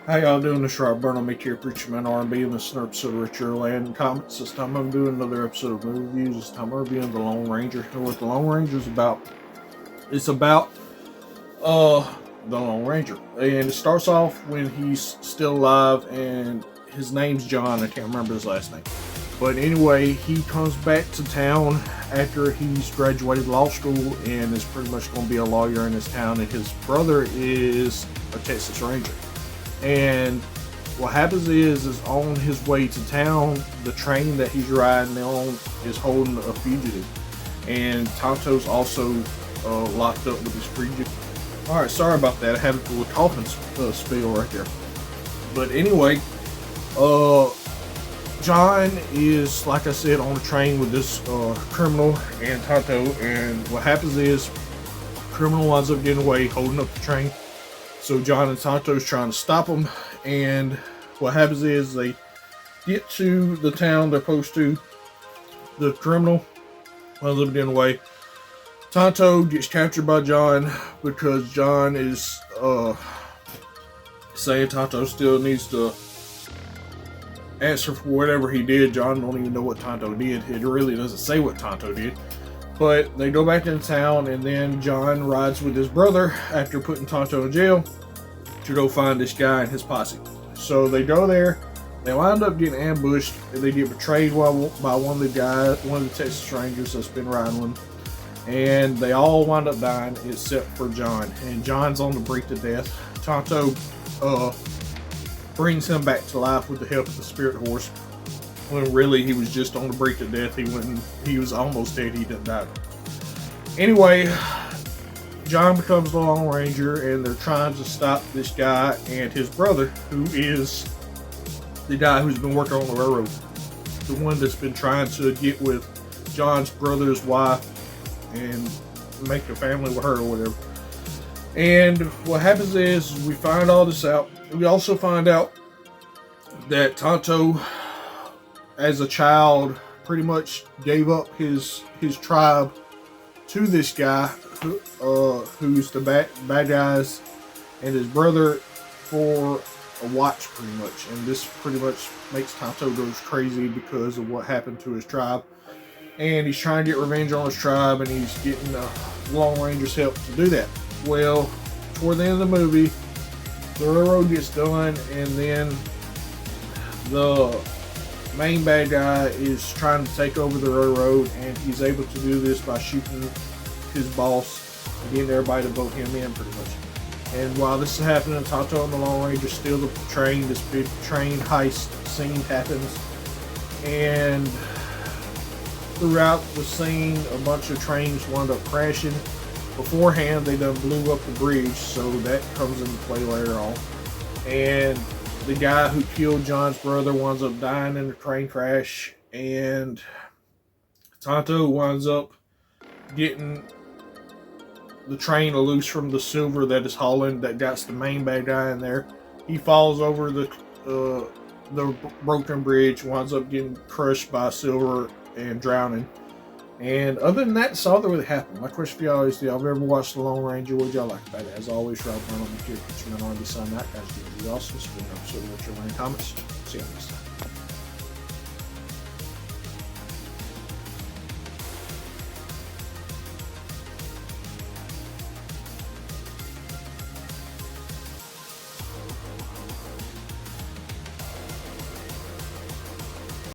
How y'all doing? This is Rob Burnham, here, Preacher Man R&B, and this is another episode of Richer Land Comments. This time I'm doing another episode of movie reviews. This time I'm reviewing The Lone Ranger. And what The Lone Ranger is about, it's about the Lone Ranger. And it starts off when he's still alive, and his name's John. I can't remember his last name. But anyway, he comes back to town after he's graduated law school and is pretty much going to be a lawyer in his town. And his brother is a Texas Ranger. And what happens is on his way to town, the train that he's riding on is holding a fugitive. And Tonto's also locked up with his fugitive. Alright, sorry about that. I had a little coughing spill right there. But anyway, John is, like I said, on a train with this criminal and Tonto. And what happens is, criminal winds up getting away, holding up the train. So John and Tonto's trying to stop them, and what happens is they get to the town they're supposed to. The criminal winds up getting away. Tonto gets captured by John because John is saying Tonto still needs to answer for whatever he did. John don't even know what Tonto did. It really doesn't say what Tonto did. But they go back into town, and then John rides with his brother after putting Tonto in jail to go find this guy and his posse. So they go there, they wind up getting ambushed, and they get betrayed by one of the Texas Rangers that's been riding with them. And they all wind up dying except for John. And John's on the brink of death. Tonto brings him back to life with the help of the spirit horse, when really he was just on the brink of death. He was almost dead. He didn't die. Anyway, John becomes the Lone Ranger, and they're trying to stop this guy and his brother, who is the guy who's been working on the railroad, the one that's been trying to get with John's brother's wife and make a family with her or whatever. And what happens is, we find all this out. We also find out that Tonto, as a child, pretty much gave up his tribe to this guy who's the bad guys, and his brother for a watch, pretty much. And this pretty much makes Tonto goes crazy because of what happened to his tribe, and he's trying to get revenge on his tribe, and he's getting the Lone Ranger's help to do that. Well, toward the end of the movie, the railroad gets done, and then the main bad guy is trying to take over the railroad, and he's able to do this by shooting his boss and getting everybody to vote him in, pretty much. And while this is happening, Tonto and the Lone Ranger steal the train. This big train heist scene happens, and throughout the scene, a bunch of trains wind up crashing. Beforehand, they done blew up the bridge, so that comes into play later on. And the guy who killed John's brother winds up dying in the train crash, and Tonto winds up getting the train loose from the Silver that is hauling, that got the main bad guy in there. He falls over the broken bridge, winds up getting crushed by Silver and drowning. And other than that, that's all that really happened. My question for y'all is, do y'all ever watched The Lone Ranger? What y'all like about it? As always, Rob Burnham here, Preacher Man R&B signing out. Guys, do awesome. It's been an episode of What's Your Land Comments. See you next time.